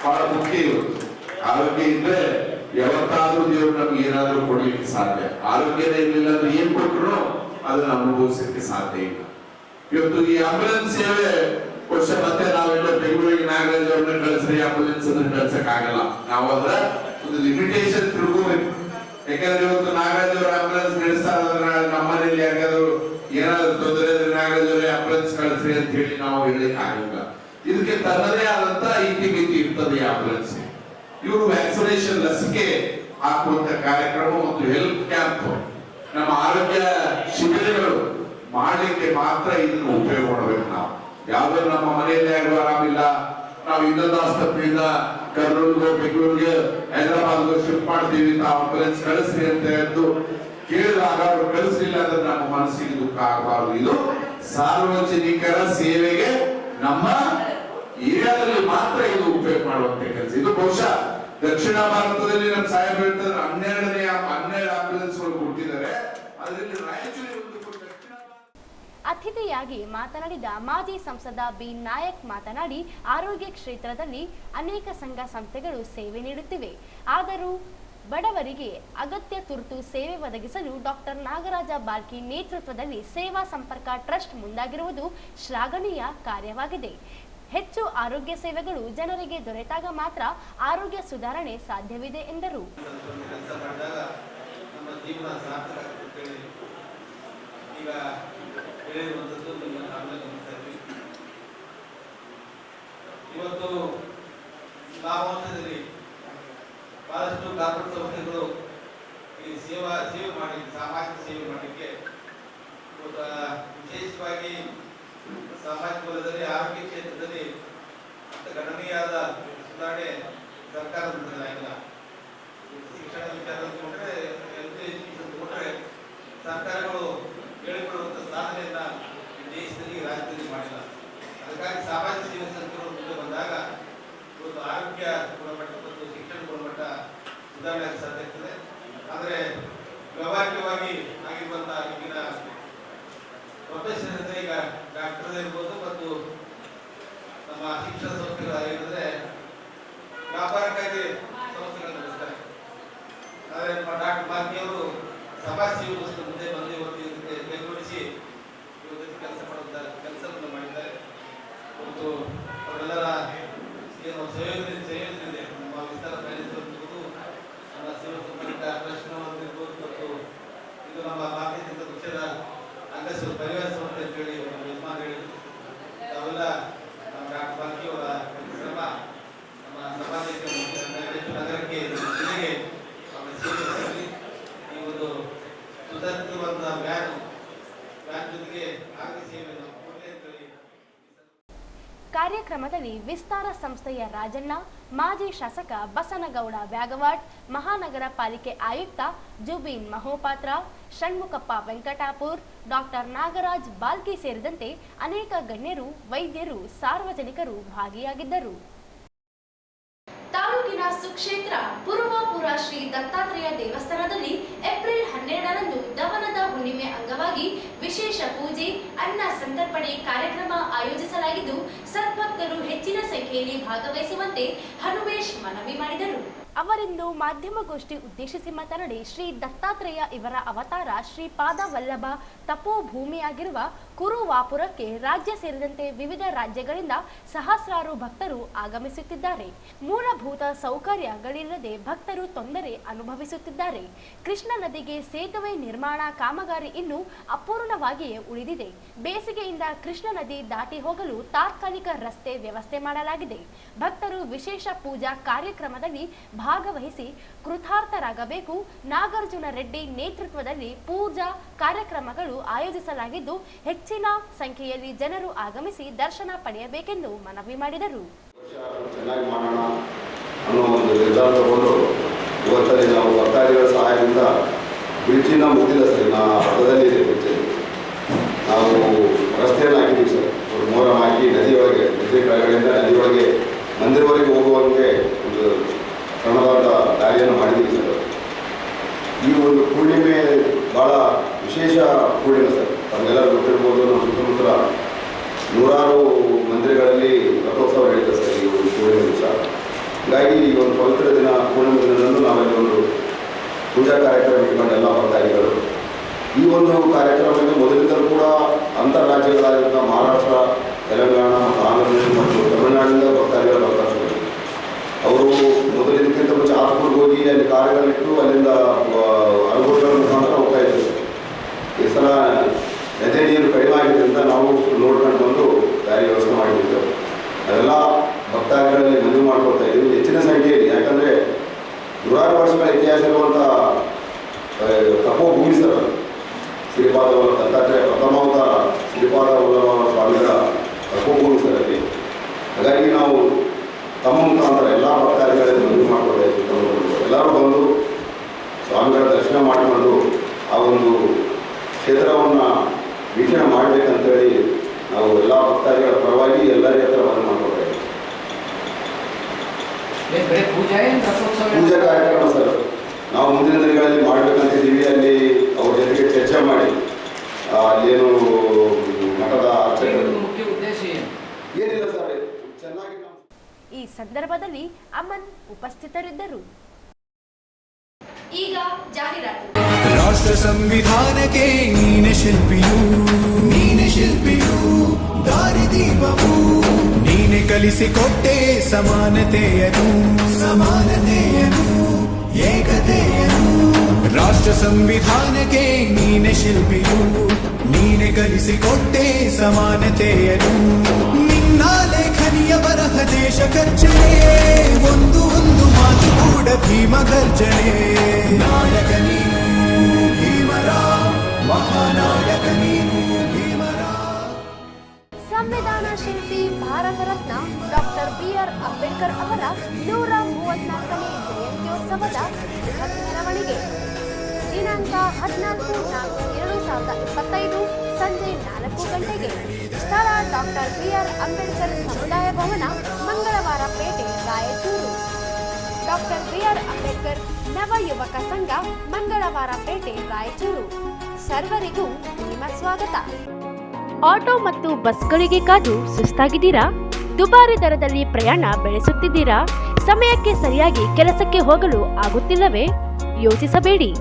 ಬಹಳ ಮುಖ್ಯ. ಇವತ್ತು ಆರೋಗ್ಯ ಇದ್ರೆ ಯಾವತ್ತಾದ್ರೂ ದೇವರು ನಮ್ಗೆ ಏನಾದ್ರೂ ಕೊಡ್ಲಿಕ್ಕೆ ಸಾಧ್ಯ. ಆರೋಗ್ಯನೇ ಇರಲಿಲ್ಲ ಅಂದ್ರೆ ಏನ್ ಕೊಟ್ಟರು ಅದನ್ನ ಅನುಭವಿಸಲಿಕ್ಕೆ ಸಾಧ್ಯ ಇಲ್ಲ. ಇವತ್ತು ಈ ಆಂಬುಲೆನ್ಸ್ ಸೇವೆ ಬಹುಶಃ ಮತ್ತೆ ನಾವೆಲ್ಲ ಬೆಂಗಳೂರಿಗೆ ನಾಗರಾಜ್ ಅವ್ರನ್ನ ಕಳಿಸ್ರಿ ಆಂಬುಲೆನ್ಸ್ ಅನ್ನ ಕಳ್ಸಕ್ ಆಗಲ್ಲ. ನಾವು ಅದ್ರ ಒಂದು ಲಿಮಿಟೇಷನ್ ತಿಳ್ಕೋಬೇಕು. ಯಾಕಂದ್ರೆ ಇವತ್ತು ನಾಗರಾಜ್ ಅವ್ರ ಆಂಬುಲೆನ್ಸ್ ನಡೆಸ್ತಾರೆ, ನಮ್ಮನೇಲಿ ಯಾಕಾದ್ರು ಏನಾದ್ರು ತೊಂದರೆ ಇದ್ರೆ ನಾಗರಾಜ್ ಅವ್ರ ಆಂಬುಲೆನ್ಸ್ ಕಳಿಸ್ರಿ ಅಂತ ಹೇಳಿ ನಾವು ಹೇಳಲಿಕ್ಕೆ ಆಗಲ್ಲ. ಇದಕ್ಕೆ ತನ್ನದೇ ಆದಂತ ಇತಿಮಿತಿ ಇರ್ತದೆ ಈ ಆಂಬುಲೆನ್ಸ್. ಇವರು ವ್ಯಾಕ್ಸಿನೇಷನ್ ಲಸಿಕೆ ಹಾಕುವಂತ ಕಾರ್ಯಕ್ರಮ ಮತ್ತು ಹೆಲ್ತ್ ಕ್ಯಾಂಪ್, ನಮ್ಮ ಆರೋಗ್ಯ ಶಿಬಿರಗಳು ಮಾಡಲಿಕ್ಕೆ ಮಾತ್ರ ಇದನ್ನು ಉಪಯೋಗ ಮಾಡಬೇಕು. ನಾವು ಯಾವ್ದು ನಮ್ಮ ಮನೆಯಲ್ಲಿ ಯಾರು ಆರಾಮಿಲ್ಲ, ನಾವು ಇನ್ನೊಂದು ಆಸ್ಪತ್ರೆಯಿಂದ ಕರ್ನೂಲ್ಗೋ ಬೆಂಗಳೂರಿಗೆ ಹೈದರಾಬಾದ್ಗೋ ಶಿಫ್ಟ್ ಮಾಡ್ತೀವಿ, ನಾವು ಆಂಬುಲೆನ್ಸ್ ಕಳಿಸ್ರಿ ಅಂತ ಹೇಳಿದ್ದು ಕೇಳಿದಾಗ ಅವರು ಕಳಿಸ್ಲಿಲ್ಲ ಅಂದ್ರೆ ನಮ್ಮ ಮನಸ್ಸಿಗೆ ದುಃಖ ಆಗಬಾರದು. ಇದು ಸಾರ್ವಜನಿಕರ ಸೇವೆಗೆ ನಮ್ಮ ಏರಿಯಾದಲ್ಲಿ ಮಾತ್ರ ಇದು ಉಪಯೋಗ ಮಾಡುವಂತ ಕೆಲಸ. ಇದು ಬಹುಶಃ ದಕ್ಷಿಣ ಭಾರತದಲ್ಲಿ ನಮ್ಮ ಸಾಹೇಬ್ ಹೇಳ್ತಾರೆ 12 ಆಂಬುಲೆನ್ಸ್ಗಳು ಕೊಟ್ಟಿದ್ದಾರೆ, ಅದರಲ್ಲಿ ರಾಯಚೂರಿಗೆ ಒಂದು ಅತಿಥಿಯಾಗಿ ಮಾತನಾಡಿದ ಮಾಜಿ ಸಂಸದ ಬಿ ನಾಯಕ್ ಮಾತನಾಡಿ, ಆರೋಗ್ಯ ಕ್ಷೇತ್ರದಲ್ಲಿ ಅನೇಕ ಸಂಘ ಸಂಸ್ಥೆಗಳು ಸೇವೆ ನೀಡುತ್ತಿವೆ. ಆದರೂ ಬಡವರಿಗೆ ಅಗತ್ಯ ತುರ್ತು ಸೇವೆ ಒದಗಿಸಲು ಡಾಕ್ಟರ್ ನಾಗರಾಜ ಬಾಲ್ಕಿ ನೇತೃತ್ವದಲ್ಲಿ ಸೇವಾ ಸಂಪರ್ಕ ಟ್ರಸ್ಟ್ ಮುಂದಾಗಿರುವುದು ಶ್ಲಾಘನೀಯ ಕಾರ್ಯವಾಗಿದೆ. ಹೆಚ್ಚು ಆರೋಗ್ಯ ಸೇವೆಗಳು ಜನರಿಗೆ ದೊರೆತಾಗ ಮಾತ್ರ ಆರೋಗ್ಯ ಸುಧಾರಣೆ ಸಾಧ್ಯವಿದೆ ಎಂದರು. ಇವತ್ತು ಲಾಭಾಂಶದಲ್ಲಿ ಬಹಳಷ್ಟು ಕಾರ್ಪೊರೇಟ್ ಸಂಸ್ಥೆಗಳು ಈ ಸೇವೆ ಮಾಡಲಿಕ್ಕೆ, ಸಾಮಾಜಿಕ ಸೇವೆ ಮಾಡಲಿಕ್ಕೆ, ವಿಶೇಷವಾಗಿ ಸಾಮಾಜಿಕ ವಲಯದಲ್ಲಿ ಆರೋಗ್ಯ ಕ್ಷೇತ್ರದಲ್ಲಿ ಅಂತ ಗಣನೀಯವಾದ ಸುಧಾರಣೆ ಸರ್ಕಾರ ಆಗಿಲ್ಲ. ಶಿಕ್ಷಣ ವಿಚಾರದಲ್ಲಿ ತಗೊಂಡ್ರೆ, ಎಜುಕೇಶನ್ ತಗೊಂಡ್ರೆ ಸರ್ಕಾರಗಳು ಹೇಳಿಕೊಳ್ಳುವಂಥ ಸಾಧನೆಯನ್ನ ಈ ದೇಶದಲ್ಲಿ ರಾಜ್ಯದಲ್ಲಿ ಮಾಡಿಲ್ಲ. ಅದಕ್ಕಾಗಿ ಸಾಮಾಜಿಕ ಸೇವೆ ಸಂಸ್ಥೆಗಳು ಮುಂದೆ ಬಂದಾಗ ಇವತ್ತು ಆರೋಗ್ಯ ಗುಣಮಟ್ಟ ಮತ್ತು ಶಿಕ್ಷಣ ಗುಣಮಟ್ಟ ಸುಧಾರಣೆ ಸಾಧ್ಯ ಆಗ್ತದೆ. ಆದರೆ ವ್ಯವಹಾರಿಕವಾಗಿ ಆಗಿರುವಂತಹ ಈಗಿನ ಪ್ರೊಫೆಷನ್ ಅಂದ್ರೆ ಈಗ ಡಾಕ್ಟರ್ ಇರ್ಬೋದು ಮತ್ತು ನಮ್ಮ ಶಿಕ್ಷಣ ಸಂಸ್ಥೆಗಳಾಗಿದ್ರೆ ವ್ಯಾಪಾರಕ್ಕಾಗಿ ಸಂಸ್ಥೆಗಳು ನಡೆಸ್ತಾರೆ. ಆದರೆ ನಮ್ಮ ಡಾಕ್ಟರ್ ಬಾಲ್ಕಿಯವರು ಸಮಾಜ ಸೇವೆಗೋಸ್ಕರ ಮುಂದೆ ಬಂದು ಇವತ್ತು ಇದಕ್ಕೆ ಬೆಂಬಲಿಸಿ ಇವತ್ತು ಕೆಲಸ ಮಾಡುವಂತ ಕೆಲಸವನ್ನು ಮಾಡಿದ್ದಾರೆ. ಮತ್ತು ಅವರೆಲ್ಲರ ಏನು ಸಂಯೋಜನೆ ಇದೆ, ನಮ್ಮ ವಿಸ್ತಾರ ಮ್ಯಾನೇಜರ್ ನಮ್ಮ ಕಾರ್ಯಕ್ರಮದಲ್ಲಿ ವಿಸ್ತಾರ ಸಂಸ್ಥೆಯ ರಾಜಣ್ಣ, ಮಾಜಿ ಶಾಸಕ ಬಸನಗೌಡ ವ್ಯಾಗವಾಡ್, ಮಹಾನಗರ ಪಾಲಿಕೆ ಆಯುಕ್ತ ಜುಬೀನ್ ಮಹೋಪಾತ್ರ, ಷಣ್ಮುಖಪ್ಪ ವೆಂಕಟಾಪುರ್, ಡಾಕ್ಟರ್ ನಾಗರಾಜ್ ಬಾಲ್ಕಿ ಸೇರಿದಂತೆ ಅನೇಕ ಗಣ್ಯರು, ವೈದ್ಯರು, ಸಾರ್ವಜನಿಕರು ಭಾಗಿಯಾಗಿದ್ದರು. ತಾಲೂಕಿನ ಸುಕ್ಷೇತ್ರ ಪುರುವಾಪುರ ಶ್ರೀ ದತ್ತಾತ್ರೇಯ ದೇವಸ್ಥಾನದಲ್ಲಿ ಏಪ್ರಿಲ್ 12ರಂದು ದವನದ ಹುಣ್ಣಿಮೆ ಅಂಗವಾಗಿ ವಿಶೇಷ ಪೂಜೆ, ಅನ್ನ ಸಂತರ್ಪಣೆ ಕಾರ್ಯಕ್ರಮ ಆಯೋಜಿಸಲಾಗಿದ್ದು, ಸದ್ಭಕ್ತರು ಹೆಚ್ಚಿನ ಸಂಖ್ಯೆಯಲ್ಲಿ ಭಾಗವಹಿಸುವಂತೆ ಹನುಮೇಶ್ ಮನವಿ ಮಾಡಿದರು. ಅವರಿಂದು ಮಾಧ್ಯಮಗೋಷ್ಠಿ ಉದ್ದೇಶಿಸಿ ಮಾತನಾಡಿ, ಶ್ರೀ ದತ್ತಾತ್ರೇಯ ಇವರ ಅವತಾರ ಶ್ರೀಪಾದ ವಲ್ಲಭ ತಪೋಭೂಮಿಯಾಗಿರುವ ಕುರುವಾಪುರಕ್ಕೆ ರಾಜ್ಯ ಸೇರಿದಂತೆ ವಿವಿಧ ರಾಜ್ಯಗಳಿಂದ ಸಹಸ್ರಾರು ಭಕ್ತರು ಆಗಮಿಸುತ್ತಿದ್ದಾರೆ. ಮೂಲಭೂತ ಸೌಕರ್ಯಗಳಿಲ್ಲದೆ ಭಕ್ತರು ತೊಂದರೆ ಅನುಭವಿಸುತ್ತಿದ್ದಾರೆ. ಕೃಷ್ಣ ನದಿಗೆ ಸೇತುವೆ ನಿರ್ಮಾಣ ಕಾಮಗಾರಿ ಇನ್ನೂ ಅಪೂರ್ಣವಾಗಿಯೇ ಉಳಿದಿದೆ. ಬೇಸಿಗೆಯಿಂದ ಕೃಷ್ಣ ನದಿ ದಾಟಿ ಹೋಗಲು ತಾತ್ಕಾಲಿಕ ರಸ್ತೆ ವ್ಯವಸ್ಥೆ ಮಾಡಲಾಗಿದೆ. ಭಕ್ತರು ವಿಶೇಷ ಪೂಜಾ ಕಾರ್ಯಕ್ರಮದಲ್ಲಿ ಭಾಗವಹಿಸಿ ಕೃತಾರ್ಥರಾಗಬೇಕು. ನಾಗಾರ್ಜುನ ರೆಡ್ಡಿ ನೇತೃತ್ವದಲ್ಲಿ ಪೂಜಾ ಕಾರ್ಯಕ್ರಮಗಳು ಆಯೋಜಿಸಲಾಗಿದ್ದು, ಹೆಚ್ಚಿನ ಸಂಖ್ಯೆಯಲ್ಲಿ ಜನರು ಆಗಮಿಸಿ ದರ್ಶನ ಪಡೆಯಬೇಕೆಂದು ಮನವಿ ಮಾಡಿದರು. ಚೆನ್ನಾಗಿ ಮಾಡೋಣ ಅನ್ನೋ ಒಂದು ನಿರ್ಧಾರ ತಗೊಂಡು ಇವತ್ತಲ್ಲಿ ನಾವು ಭಕ್ತಾದಿಗಳ ಸಹಾಯದಿಂದ ಬ್ರಿಡ್ಜಿನ ಮುಗಿದಿಲ್ಲ ಸರ್, ಹಬ್ಬದಲ್ಲಿ ಇದೆ ಬ್ರಿಡ್ಜಲ್ಲಿ ನಾವು ರಸ್ತೆಯನ್ನು ಹಾಕಿದ್ದೀವಿ ಸರ್. ಒಂದು ಮೋರಂ ಹಾಕಿ ನದಿಯೊಳಗೆ ನದಿ ಕೆಳಗಡೆಯಿಂದ ನದಿಯೊಳಗೆ ಮಂದಿರವರೆಗೆ ಹೋಗುವಂತೆ ಒಂದು ಸಣ್ಣದಾದ ದಾರಿಯನ್ನು ಮಾಡಿದ್ದೀವಿ ಸರ್. ಈ ಒಂದು ಪೂರ್ಣಿಮೆ ಭಾಳ ವಿಶೇಷ ಪೂರ್ಣಿಮೆ ಸರ್. ತಮಗೆಲ್ಲ ಗೊತ್ತಿರ್ಬೋದು, ನಮ್ಮ ಸುತ್ತಮುತ್ತ ನೂರಾರು ಮಂದಿರಗಳಲ್ಲಿ ರಥೋತ್ಸವ ನಡೀತದೆ ಸರ್ ಈ ಒಂದು ಪೂರ್ಣಿಮೆ ದಿವಸ. ಹೀಗಾಗಿ ಈ ಒಂದು ಪವಿತ್ರ ದಿನ ಪೂರ್ಣಿಮೆ ದಿನದಂದು ನಾವಲ್ಲಿ ಒಂದು ಪೂಜಾ ಕಾರ್ಯಕ್ರಮ ಇಟ್ಕೊಂಡು ಎಲ್ಲ ಭಕ್ತಾದಿಗಳು ಈ ಒಂದು ಕಾರ್ಯಕ್ರಮಕ್ಕೆ ಮೊದಲಿಂದಲೂ ಕೂಡ ಅಂತರ್ರಾಜ್ಯಗಳಾಗಿದ್ದ ಮಹಾರಾಷ್ಟ್ರ, ತೆಲಂಗಾಣ ಮತ್ತು ಆಂಧ್ರಪ್ರದೇಶ ಮತ್ತು ತಮಿಳುನಾಡಿನಿಂದ ಭಕ್ತಾದಿಗಳು ಬರ್ತಾರೆ. ಅವರು ಮೊದಲಿನಕ್ಕಿಂತ ಮುಂಚೆ ಆತ್ಮೂರ್ಗೆ ಹೋಗಿ ಅಲ್ಲಿ ಕಾರ್ಯಗಳಿಟ್ಟು ಅಲ್ಲಿಂದ ಅನುಭವಗಳ ಮುಖಾಂತರ ಹೋಗ್ತಾ ಇದ್ದಾರೆ. ಈ ಸಲ ನದಿ ನೀರು ಕಡಿಮೆ ಆಗಿದ್ದರಿಂದ ನಾವು ನೋಡ್ಕೊಂಡು ಬಂದು ದಾರಿ ವ್ಯವಸ್ಥೆ ಮಾಡಿದ್ದೇವೆ. ಅದೆಲ್ಲ ಭಕ್ತಾದಿಗಳಲ್ಲಿ ಮನವಿ ಮಾಡ್ಕೊಳ್ತಾ ಇದ್ದೀವಿ ಹೆಚ್ಚಿನ ಸಂಖ್ಯೆಯಲ್ಲಿ. ಯಾಕಂದರೆ ನೂರಾರು ವರ್ಷಗಳ ಇತಿಹಾಸ ಇರುವಂಥ ತಪೋಭೂಮಿ ಸರ್ ಅದು. ಶ್ರೀಪಾದ ವಲ್ಲಭ ದತ್ತಾತ್ರೇಯ ಪ್ರಥಮಾವತಾರ ಶ್ರೀಪಾದ ವಲ್ಲಭ ಸ್ವಾಮಿಗಳ ತಪೋಭೂಮಿ ಸರ್ ಅಲ್ಲಿ. ಹಾಗಾಗಿ ನಾವು ತಮ್ಮ ಮುಖಾಂತರ ಎಲ್ಲ ಭಕ್ತಾದಿಗಳಲ್ಲಿ ಮನವಿ ಮಾಡ್ಕೊಳ್ತಾ ಇದ್ದೀವಿ. ಎಲ್ಲರೂ ಬಂದು ಸ್ವಾಮಿಗಳ ದರ್ಶನ ಮಾಡಿಕೊಂಡು ಆ ಒಂದು ಕ್ಷೇತ್ರವನ್ನು ವೀಕ್ಷಣೆ ಮಾಡಬೇಕಂತೇಳಿ ನಾವು ಎಲ್ಲ ಭಕ್ತಾದಿಗಳ ಪರವಾಗಿ ಎಲ್ಲರ ಹತ್ರ ಮನವಿ ಮಾಡ್ಕೊಳ್ತಾ ಇದ್ದೀವಿ. ಪೂಜಾ ಕಾರ್ಯಕ್ರಮ ಸರ್ ನಾವು ಮುಂದಿನ ದಿನಗಳಲ್ಲಿ ಮಾಡಬೇಕಂತಿದ್ದೀವಿ. ಅಲ್ಲಿ ಅವ್ರ ಜೊತೆಗೆ ಚರ್ಚೆ ಮಾಡಿ ಅಲ್ಲೇನು ಮಠದ ಮುಖ್ಯ ಉದ್ದೇಶ ಏನಿಲ್ಲ ಸರ್, ಚೆನ್ನಾಗಿ ನಾವು ಈ ಸಂದರ್ಭದಲ್ಲಿ ಅಮನ್ ಉಪಸ್ಥಿತರಿದ್ದರು. ಈಗ ಜಾಹೀರಾತು. ರಾಷ್ಟ್ರ ಸಂವಿಧಾನಕ್ಕೆ ನೀನೆ ಶಿಲ್ಪಿಯು ದಾರಿದೀಪವು ನೀನೆ ಕಲಿಸಿಕೊಟ್ಟೆ ಸಮಾನತೆಯನು ಏಕತೆಯನು. ರಾಷ್ಟ್ರ ಸಂವಿಧಾನಕ್ಕೆ ನೀನೆ ಶಿಲ್ಪಿಯು ನೀನೆ ಕಲಿಸಿಕೊಟ್ಟೆ ಸಮಾನತೆಯನು. ನಿನ್ನ ಲೇಖನಿಯ ಬರಹ ದೇಶ ಖರ್ಚನೆ ಒಂದು ಮಾತು ಕೂಡ ಭೀಮ ಗರ್ಜನೆ. ನಾಯಕ ನೀನು ಭೀಮರ, ಮಹಾನಾಯಕ ನೀನು ಭೀಮರ. ಸಂವಿಧಾನ ಶಿಲ್ಪಿ ಭಾರತ ರತ್ನ ಡಾಕ್ಟರ್ ಬಿ.ಆರ್. ಅಂಬೇಡ್ಕರ್ ಅವರ 134ನೇ ಜಯಂತ್ಯೋತ್ಸವದ ಬೃಹತ್ ಮೆರವಣಿಗೆ ದಿನಾಂಕ 14/4/2025 ಸಂಜೆ 4 ಗಂಟೆಗೆ. ಸ್ಥಳ ಡಾಕ್ಟರ್ ಬಿ.ಆರ್. ಅಂಬೇಡ್ಕರ್ ಸಮುದಾಯ ಭವನ, ಮಂಗಳವಾರ ಪೇಟೆ, ರಾಯಚೂರು. Doctor B R. ಅಂಬೇಡ್ಕರ್ ನವ ಯುವಕ ಸಂಘ, ಮಂಗಳವಾರ ಪೇಟೆ, ರಾಯಚೂರು. ಸರ್ವರಿಗೂ ನಿಮ್ಮ ಸ್ವಾಗತ. ಆಟೋ ಮತ್ತು ಬಸ್ಗಳಿಗೆ ಕಾದು ಸುಸ್ತಾಗಿದ್ದೀರಾ? ದುಬಾರಿ ದರದಲ್ಲಿ ಪ್ರಯಾಣ ಬೆಳೆಸುತ್ತಿದ್ದೀರಾ? ಸಮಯಕ್ಕೆ ಸರಿಯಾಗಿ ಕೆಲಸಕ್ಕೆ ಹೋಗಲು ಆಗುತ್ತಿಲ್ಲವೇ? ಯೋಚಿಸಬೇಡಿ.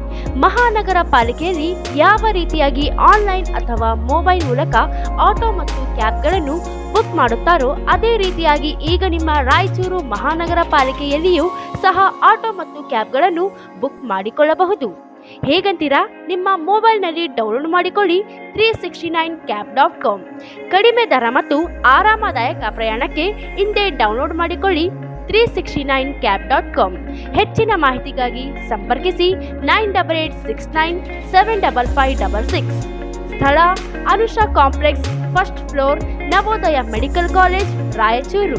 ಮಹಾನಗರ ಪಾಲಿಕೆಯಲ್ಲಿ ಯಾವ ರೀತಿಯಾಗಿ ಆನ್ಲೈನ್ ಅಥವಾ ಮೊಬೈಲ್ ಮೂಲಕ ಆಟೋ ಮತ್ತು ಕ್ಯಾಬ್ಗಳನ್ನು ಬುಕ್ ಮಾಡುತ್ತಾರೋ ಅದೇ ರೀತಿಯಾಗಿ ಈಗ ನಿಮ್ಮ ರಾಯಚೂರು ಮಹಾನಗರ ಪಾಲಿಕೆಯಲ್ಲಿಯೂ ಸಹ ಆಟೋ ಮತ್ತು ಕ್ಯಾಬ್ಗಳನ್ನು ಬುಕ್ ಮಾಡಿಕೊಳ್ಳಬಹುದು. ಹೇಗಂತೀರಾ? ನಿಮ್ಮ ಮೊಬೈಲ್ನಲ್ಲಿ ಡೌನ್ಲೋಡ್ ಮಾಡಿಕೊಳ್ಳಿ 369cab.com. ಕಡಿಮೆ ದರ ಮತ್ತು ಆರಾಮದಾಯಕ ಪ್ರಯಾಣಕ್ಕೆ ಹಿಂದೆ ಡೌನ್ಲೋಡ್ ಮಾಡಿಕೊಳ್ಳಿ 369cab.com. ಹೆಚ್ಚಿನ ಮಾಹಿತಿಗಾಗಿ ಸಂಪರ್ಕಿಸಿ 9886975566. ಸ್ಥಳ Anusha complex, first floor, Navodaya medical college, Raichur.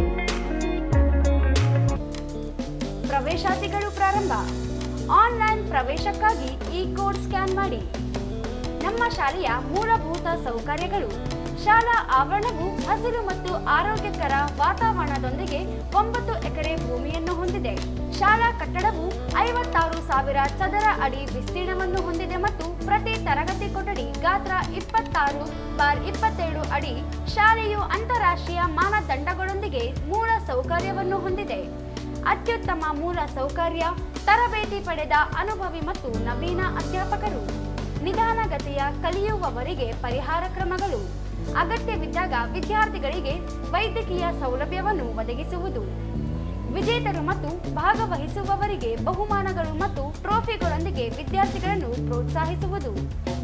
ಪ್ರವೇಶಾತಿಗಳು ಪ್ರಾರಂಭ. ಆನ್ಲೈನ್ ಪ್ರವೇಶಕ್ಕಾಗಿ ಈ ಕೋಡ್ ಸ್ಕ್ಯಾನ್ ಮಾಡಿ. ನಮ್ಮ ಶಾಲೆಯ ಮೂಲಭೂತ ಸೌಕರ್ಯಗಳು: ಶಾಲಾ ಆವರಣವು ಹಸಿರು ಮತ್ತು ಆರೋಗ್ಯಕರ ವಾತಾವರಣದೊಂದಿಗೆ 9 ಎಕರೆ ಭೂಮಿಯನ್ನು ಹೊಂದಿದೆ. ಶಾಲಾ ಕಟ್ಟಡವು 56,000 ಚದರ ಅಡಿ ವಿಸ್ತೀರ್ಣವನ್ನು ಹೊಂದಿದೆ ಮತ್ತು ಪ್ರತಿ ತರಗತಿ ಕೊಠಡಿ ಗಾತ್ರ 26x27 ಅಡಿ. ಶಾಲೆಯು ಅಂತಾರಾಷ್ಟ್ರೀಯ ಮಾನದಂಡಗಳೊಂದಿಗೆ ಮೂಲ ಸೌಕರ್ಯವನ್ನು ಹೊಂದಿದೆ. ಅತ್ಯುತ್ತಮ ಮೂಲ ಸೌಕರ್ಯ, ತರಬೇತಿ ಪಡೆದ ಅನುಭವಿ ಮತ್ತು ನವೀನ ಅಧ್ಯಾಪಕರು, ನಿಧಾನಗತಿಯ ಕಲಿಯುವವರಿಗೆ ಪರಿಹಾರ ಕ್ರಮಗಳು, ಅಗತ್ಯವಿದ್ದಾಗ ವಿದ್ಯಾರ್ಥಿಗಳಿಗೆ ವೈದ್ಯಕೀಯ ಸೌಲಭ್ಯವನ್ನು ಒದಗಿಸುವುದು, ವಿಜೇತರು ಮತ್ತು ಭಾಗವಹಿಸುವವರಿಗೆ ಬಹುಮಾನಗಳು ಮತ್ತು ಟ್ರೋಫಿಗಳೊಂದಿಗೆ ವಿದ್ಯಾರ್ಥಿಗಳನ್ನು ಪ್ರೋತ್ಸಾಹಿಸುವುದು,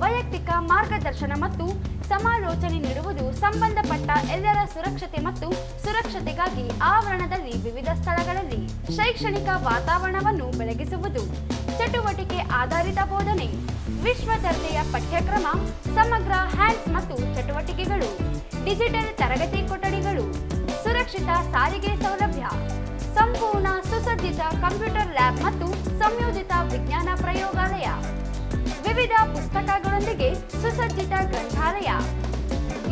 ವೈಯಕ್ತಿಕ ಮಾರ್ಗದರ್ಶನ ಮತ್ತು ಸಮಾಲೋಚನೆ ನೀಡುವುದು, ಸಂಬಂಧಪಟ್ಟ ಎಲ್ಲರ ಸುರಕ್ಷತೆ ಮತ್ತು ಸುರಕ್ಷತೆಗಾಗಿ ಆವರಣದಲ್ಲಿ ವಿವಿಧ ಸ್ಥಳಗಳಲ್ಲಿ ಶೈಕ್ಷಣಿಕ ವಾತಾವರಣವನ್ನು ಬೆಳಗಿಸುವುದು, ಚಟುವಟಿಕೆ ಆಧಾರಿತ ಬೋಧನೆ, ವಿಶ್ವ ದರ್ಜೆಯ ಪಠ್ಯಕ್ರಮ, ಸಮಗ್ರ ಹ್ಯಾಂಡ್ಸ್ ಮತ್ತು ಚಟುವಟಿಕೆಗಳು, ಡಿಜಿಟಲ್ ತರಗತಿ ಕೊಠಡಿಗಳು, ಸುರಕ್ಷಿತ ಸಾರಿಗೆ ಸೌಲಭ್ಯ, ಸಂಪೂರ್ಣ ಸುಸಜ್ಜಿತ ಕಂಪ್ಯೂಟರ್ ಲ್ಯಾಬ್ ಮತ್ತು ಸಂಯೋಜಿತ ವಿಜ್ಞಾನ ಪ್ರಯೋಗಾಲಯ, ವಿವಿಧ ಪುಸ್ತಕಗಳೊಂದಿಗೆ ಸುಸಜ್ಜಿತ ಗ್ರಂಥಾಲಯ,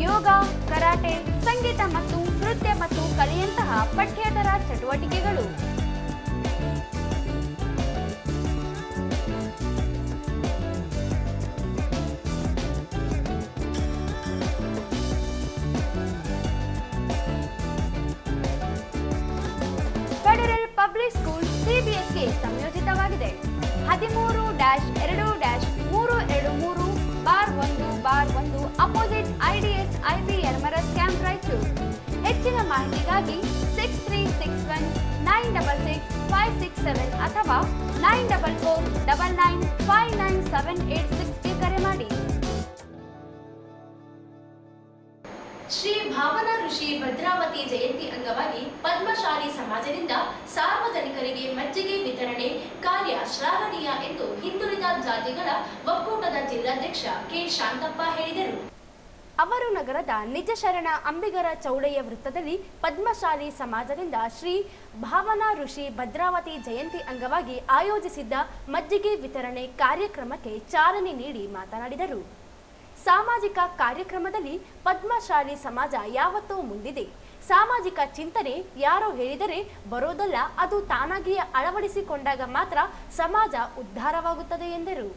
ಯೋಗ, ಕರಾಟೆ, ಸಂಗೀತ ಮತ್ತು ನೃತ್ಯ ಮತ್ತು ಕಲೆಯಂತಹ ಪಠ್ಯೇತರ ಚಟುವಟಿಕೆಗಳು. ಫೆಡರಲ್ ಪಬ್ಲಿಕ್ ಸ್ಕೂಲ್ ಸಿಬಿಎಸ್ಗೆ ಸಂಯೋಜಿತವಾಗಿದೆ. 13-2-323/1/1 opposite IDS IB Yermarus camp, Raichur. ಹೆಚ್ಚಿನ ಮಾಹಿತಿಗಾಗಿ 6361966567 ಅಥವಾ 9449959786ಗೆ ಕರೆ ಮಾಡಿ. ಶ್ರೀ ಭಾವನಾ ಋಷಿ ಭದ್ರಾವತಿ ಜಯಂತಿ ಅಂಗವಾಗಿ ಪದ್ಮಶಾಲಿ ಸಮಾಜದಿಂದ ಸಾರ್ವಜನಿಕರಿಗೆ ಮಜ್ಜಿಗೆ ವಿತರಣೆ ಕಾರ್ಯ ಶ್ಲಾಘನೀಯ ಎಂದು ಹಿಂದುಳಿದ ಜಾತಿಗಳ ಒಕ್ಕೂಟದ ಜಿಲ್ಲಾಧ್ಯಕ್ಷ ಕೆ ಶಾಂತಪ್ಪ ಹೇಳಿದರು. ಅವರು ನಗರದ ನಿಜ ಶರಣ ಅಂಬಿಗರ ಚೌಡಯ್ಯ ವೃತ್ತದಲ್ಲಿ ಪದ್ಮಶಾಲಿ ಸಮಾಜದಿಂದ ಶ್ರೀ ಭಾವನಾ ಋಷಿ ಭದ್ರಾವತಿ ಜಯಂತಿ ಅಂಗವಾಗಿ ಆಯೋಜಿಸಿದ್ದ ಮಜ್ಜಿಗೆ ವಿತರಣೆ ಕಾರ್ಯಕ್ರಮಕ್ಕೆ ಚಾಲನೆ ನೀಡಿ ಮಾತನಾಡಿದರು. ಸಾಮಾಜಿಕ ಕಾರ್ಯಕ್ರಮದಲ್ಲಿ ಪದ್ಮಶಾಲಿ ಸಮಾಜ ಯಾವತ್ತೂ ಮುಂದಿದೆ. ಸಾಮಾಜಿಕ ಚಿಂತನೆ ಯಾರೋ ಹೇಳಿದರೆ ಬರೋದಲ್ಲ, ಅದು ತಾನಾಗಿಯೇ ಅಳವಡಿಸಿಕೊಂಡಾಗ ಮಾತ್ರ ಸಮಾಜ ಉದ್ಧಾರವಾಗುತ್ತದೆ ಎಂದರು.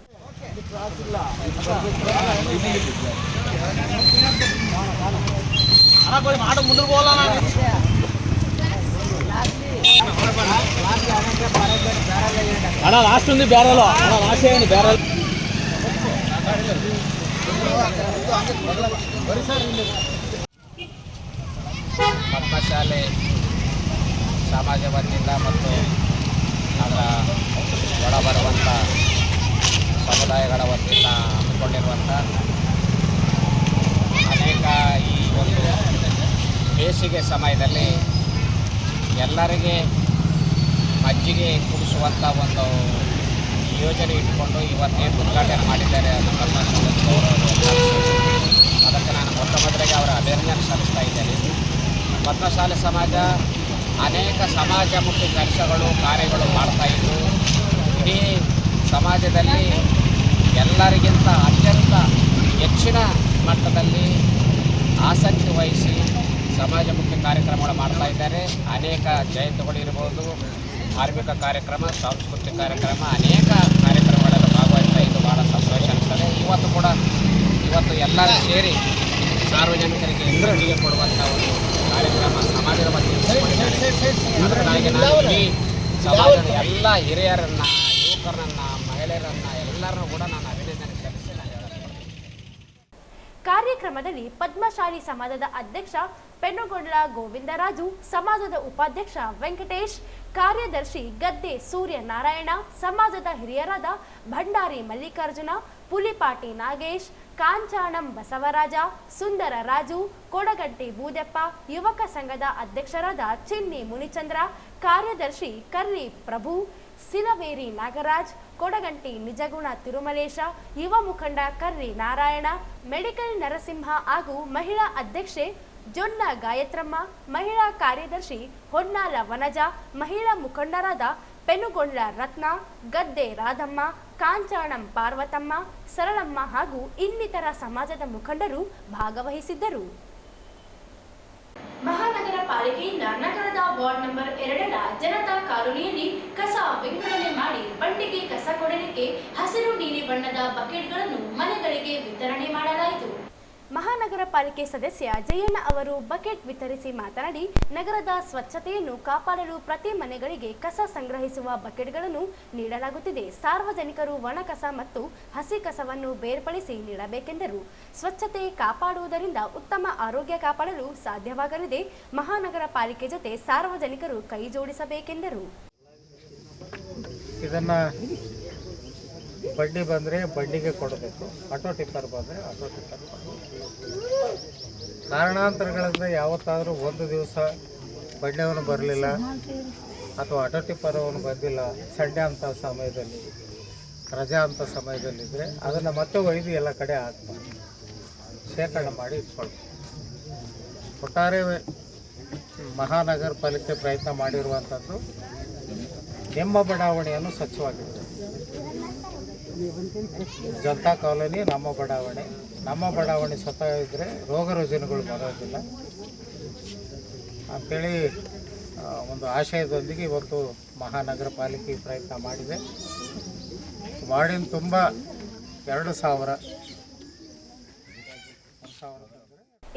ಪದ್ಮಶಾಲೆ ಸಮಾಜ ವತಿಯಿಂದ ಮತ್ತು ಅದರ ಒಳಬರುವಂಥ ಸಮುದಾಯಗಳ ವತಿಯಿಂದ ಹಮ್ಮಿಕೊಂಡಿರುವಂಥ ಅನೇಕ ಈ ಒಂದು ಬೇಸಿಗೆ ಸಮಯದಲ್ಲಿ ಎಲ್ಲರಿಗೆ ಮಜ್ಜಿಗೆ ಕುಡಿಸುವಂಥ ಒಂದು ಯೋಜನೆ ಇಟ್ಟುಕೊಂಡು ಇವತ್ತೇನು ಉದ್ಘಾಟನೆ ಮಾಡಿದ್ದಾರೆ ಅದು ಪದ್ಮಶಾಲೆ ಅದಕ್ಕೆ ನಾನು ಮೊದಲಿಗೆ ಅವರ ಅಭಿನಂದನೆ ಸಲ್ಲಿಸ್ತಾ ಇದ್ದೇನೆ. ಪದ್ಮಶಾಲೆ ಸಮಾಜ ಅನೇಕ ಸಮಾಜಮುಖಿ ಕೆಲಸಗಳು ಕಾರ್ಯಗಳು ಮಾಡ್ತಾಯಿದ್ದು ಇಡೀ ಸಮಾಜದಲ್ಲಿ ಎಲ್ಲರಿಗಿಂತ ಅತ್ಯಂತ ಹೆಚ್ಚಿನ ಮಟ್ಟದಲ್ಲಿ ಆಸಕ್ತಿ ವಹಿಸಿ ಸಮಾಜಮುಖಿ ಕಾರ್ಯಕ್ರಮಗಳು ಮಾಡ್ತಾ ಇದ್ದಾರೆ. ಅನೇಕ ಜಯಂತಿಗಳು ಇರ್ಬೋದು, ಧಾರ್ಮಿಕ ಕಾರ್ಯಕ್ರಮ, ಸಾಂಸ್ಕೃತಿಕ ಕಾರ್ಯಕ್ರಮ, ಅನೇಕ ಕಾರ್ಯಕ್ರಮಗಳಲ್ಲಿ ಭಾಗವಹಿಸ್ತಾ ಇದ್ದು ಭಾಳ ಸಂತೋಷ ಅನಿಸ್ತದೆ. ಇವತ್ತು ಎಲ್ಲರೂ ಸೇರಿ ಸಾರ್ವಜನಿಕರಿಗೆ ಮಜ್ಜಿಗೆ ಕೊಡುವಂಥ ಒಂದು ಕಾರ್ಯಕ್ರಮ ಸಮಾಜದ ವತಿಯಿಂದ ಅದಕ್ಕಾಗಿ ನಾನು ಇಡೀ ಸಮಾಜದ ಎಲ್ಲ ಹಿರಿಯರನ್ನು, ಯುವಕರನ್ನು, ಮಹಿಳೆಯರನ್ನು ಎಲ್ಲರನ್ನೂ ಕೂಡ ನಾನು ಅಭಿನಂದನೆ ಸಲ್ಲಿಸಿ ನಾನು ಹೇಳಕ್ಕೆ. ಕಾರ್ಯಕ್ರಮದಲ್ಲಿ ಪದ್ಮಶಾಲಿ ಸಮಾಜದ ಅಧ್ಯಕ್ಷ ಪೆನ್ನುಗೊಂಡ್ಲ ಗೋವಿಂದರಾಜು, ಸಮಾಜದ ಉಪಾಧ್ಯಕ್ಷ ವೆಂಕಟೇಶ್, ಕಾರ್ಯದರ್ಶಿ ಗದ್ದೆ ಸೂರ್ಯನಾರಾಯಣ, ಸಮಾಜದ ಹಿರಿಯರಾದ ಭಂಡಾರಿ ಮಲ್ಲಿಕಾರ್ಜುನ, ಪುಲಿಪಾಟಿ ನಾಗೇಶ್, ಕಾಂಚಾಣಂ ಬಸವರಾಜ, ಸುಂದರ ರಾಜು, ಕೊಡಗಟ್ಟಿ ಬೂದೆಪ್ಪ, ಯುವಕ ಸಂಘದ ಅಧ್ಯಕ್ಷರಾದ ಚಿನ್ನಿ ಮುನಿಚಂದ್ರ, ಕಾರ್ಯದರ್ಶಿ ಕರ್ರಿ ಪ್ರಭು, ಸಿರವೇರಿ ನಾಗರಾಜ್, ಕೊಡಗಂಟಿ ನಿಜಗುಣ ತಿರುಮಲೇಶ, ಯುವ ಮುಖಂಡ ಕರ್ರಿ ನಾರಾಯಣ, ಮೆಡಿಕಲ್ ನರಸಿಂಹ ಹಾಗೂ ಮಹಿಳಾ ಅಧ್ಯಕ್ಷೆ ಜೊನ್ನ ಗಾಯತ್ರಮ್ಮ, ಮಹಿಳಾ ಕಾರ್ಯದರ್ಶಿ ಹೊನ್ನಾಲ ವನಜ, ಮಹಿಳಾ ಮುಖಂಡರಾದ ಪೆನುಗೊಂಡ್ಲ ರತ್ನ, ಗದ್ದೆ ರಾಧಮ್ಮ, ಕಾಂಚಾಣಂ ಪಾರ್ವತಮ್ಮ, ಸರಳಮ್ಮ ಹಾಗೂ ಇನ್ನಿತರ ಸಮಾಜದ ಮುಖಂಡರು ಭಾಗವಹಿಸಿದ್ದರು. ಮಹಾನಗರ ಪಾಲಿಕೆಯಿಂದ ನಗರದ ವಾರ್ಡ್ ನಂಬರ್ 2ರ ಜನತಾ ಕಾಲೋನಿಯಲ್ಲಿ ಕಸ ವಿಂಗಡಣೆ ಮಾಡಿ ಬಂಡಿಗೆ ಕಸ ಕೊಡಲಿಕ್ಕೆ ಹಸಿರು ನೀಲಿ ಬಣ್ಣದ ಬಕೆಟ್ಗಳನ್ನು ಮನೆಗಳಿಗೆ ವಿತರಣೆ ಮಾಡಲಾಯಿತು. ಮಹಾನಗರ ಪಾಲಿಕೆ ಸದಸ್ಯ ಜಯಣ್ಣ ಅವರು ಬಕೆಟ್ ವಿತರಿಸಿ ಮಾತನಾಡಿ, ನಗರದ ಸ್ವಚ್ಛತೆಯನ್ನು ಕಾಪಾಡಲು ಪ್ರತಿ ಮನೆಗಳಿಗೆ ಕಸ ಸಂಗ್ರಹಿಸುವ ಬಕೆಟ್ಗಳನ್ನು ನೀಡಲಾಗುತ್ತಿದೆ. ಸಾರ್ವಜನಿಕರು ಒಣ ಕಸ ಮತ್ತು ಹಸಿ ಕಸವನ್ನು ಬೇರ್ಪಡಿಸಿ ನೀಡಬೇಕೆಂದರು. ಸ್ವಚ್ಛತೆ ಕಾಪಾಡುವುದರಿಂದ ಉತ್ತಮ ಆರೋಗ್ಯ ಕಾಪಾಡಲು ಸಾಧ್ಯವಾಗಲಿದೆ. ಮಹಾನಗರ ಪಾಲಿಕೆ ಜೊತೆ ಸಾರ್ವಜನಿಕರು ಕೈ ಜೋಡಿಸಬೇಕೆಂದರು. ಇದನ್ನ ಬಡ್ಡಿ ಬಂದರೆ ಬಡ್ಡಿಗೆ ಕೊಡಬೇಕು, ಆಟೋ ಟಿಪ್ಪರ್ ಬಂದರೆ ಆಟೋ ಟಿಪ್ಪರ್ ಕೊಡಬೇಕು. ಕಾರಣಾಂತರಗಳಿಂದ ಯಾವತ್ತಾದರೂ ಒಂದು ದಿವಸ ಬಡ್ಡಿಯವನು ಬರಲಿಲ್ಲ ಅಥವಾ ಆಟೋ ಟಿಪ್ಪರ್ ಅವನು ಬಂದಿಲ್ಲ, ಸಂಡೆ ಅಂಥ ಸಮಯದಲ್ಲಿ, ರಜಾ ಅಂಥ ಸಮಯದಲ್ಲಿದ್ದರೆ ಅದನ್ನು ಮತ್ತೆ ಒಯ್ದು ಎಲ್ಲ ಕಡೆ ಹಾಕ್ಬಾರ್ದು, ಶೇಖರಣೆ ಮಾಡಿ ಇಟ್ಕೊಳ್ಬೇಕು. ಒಟ್ಟಾರೆ ಮಹಾನಗರ ಪಾಲಿಕೆ ಪ್ರಯತ್ನ ಮಾಡಿರುವಂಥದ್ದು ನಿಮ್ಮ ಬಡಾವಣೆಯನ್ನು ಸ್ವಚ್ಛವಾಗಿರುತ್ತೆ. ಜನತಾ ಕಾಲೋನಿ ನಮ್ಮ ಬಡಾವಣೆ ಸ್ವತಃ ಇದ್ದರೆ ರೋಗ ರುಜಿನಗಳು ಬರೋದಿಲ್ಲ ಅಂಥೇಳಿ ಒಂದು ಆಶಯದೊಂದಿಗೆ ಇವತ್ತು ಮಹಾನಗರ ಪಾಲಿಕೆ ಪ್ರಯತ್ನ ಮಾಡಿದೆ. ವಾರ್ಡಿನ ತುಂಬ 2,000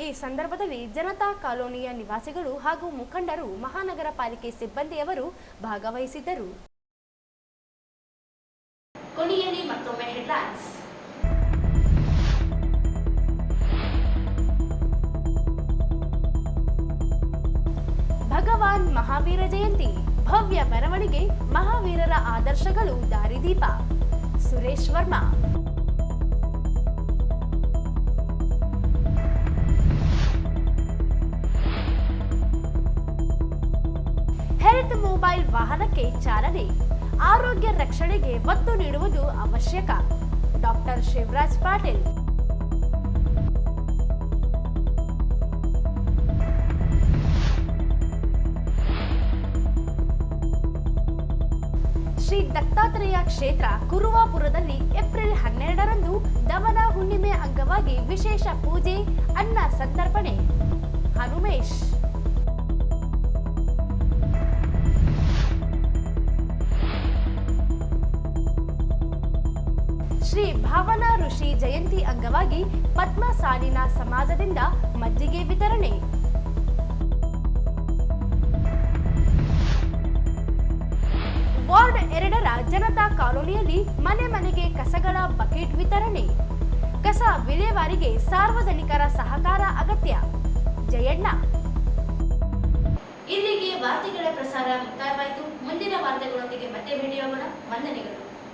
ಈ ಸಂದರ್ಭದಲ್ಲಿ ಜನತಾ ಕಾಲೋನಿಯ ನಿವಾಸಿಗಳು ಹಾಗೂ ಮುಖಂಡರು, ಮಹಾನಗರ ಪಾಲಿಕೆ ಸಿಬ್ಬಂದಿಯವರು ಭಾಗವಹಿಸಿದ್ದರು. ಕೊನೆಯಲ್ಲಿ ಮತ್ತೊಮ್ಮೆ ಹೆಡ್ಲೈನ್ಸ್. ಭಗವಾನ್ ಮಹಾವೀರ ಜಯಂತಿ, ಭವ್ಯ ಮೆರವಣಿಗೆ, ಮಹಾವೀರರ ಆದರ್ಶಗಳು ದಾರಿದೀಪ. ಸುರೇಶ್ ವರ್ಮಾ. ಹೆಲ್ತ್ ಮೊಬೈಲ್ ವಾಹನಕ್ಕೆ ಚಾಲನೆ, ಆರೋಗ್ಯ ರಕ್ಷಣೆಗೆ ಒತ್ತು ನೀಡುವುದು ಅವಶ್ಯಕ. ಡಾಕ್ಟರ್ ಶಿವರಾಜ್ ಪಾಟೀಲ್. ಶ್ರೀ ದತ್ತಾತ್ರೇಯ ಕ್ಷೇತ್ರ ಕುರುವಾಪುರದಲ್ಲಿ ಏಪ್ರಿಲ್ 12ರಂದು ದವನ ಹುಣ್ಣಿಮೆ ಅಂಗವಾಗಿ ವಿಶೇಷ ಪೂಜೆ, ಅನ್ನ ಸಂತರ್ಪಣೆ. ಹನುಮೇಶ್. ಶ್ರೀ ಭಾವನಾ ಋಷಿ ಜಯಂತಿ ಅಂಗವಾಗಿ ಪದ್ಮ ಸಾಲಿನ ಸಮಾಜದಿಂದ ಮಜ್ಜಿಗೆ ವಿತರಣೆ. ವಾರ್ಡ್ 2ರ ಜನತಾ ಕಾಲೋನಿಯಲ್ಲಿ ಮನೆ ಮನೆಗೆ ಕಸಗಳ ಬಕೆಟ್ ವಿತರಣೆ. ಕಸ ವಿಲೇವಾರಿಗೆ ಸಾರ್ವಜನಿಕರ ಸಹಕಾರ ಅಗತ್ಯ. ಜಯಣ್ಣ. ಇಲ್ಲಿಗೆ ವಾರ್ತೆಗಳ ಪ್ರಸಾರ ಮುಕ್ತಾಯವಾಯಿತು. ಮುಂದಿನ ವಾರ್ತೆಗಳೊಂದಿಗೆ ಮತ್ತೆ ಭೇಟಿಯಾಗೋಣ. ವಂದನೆಗಳು.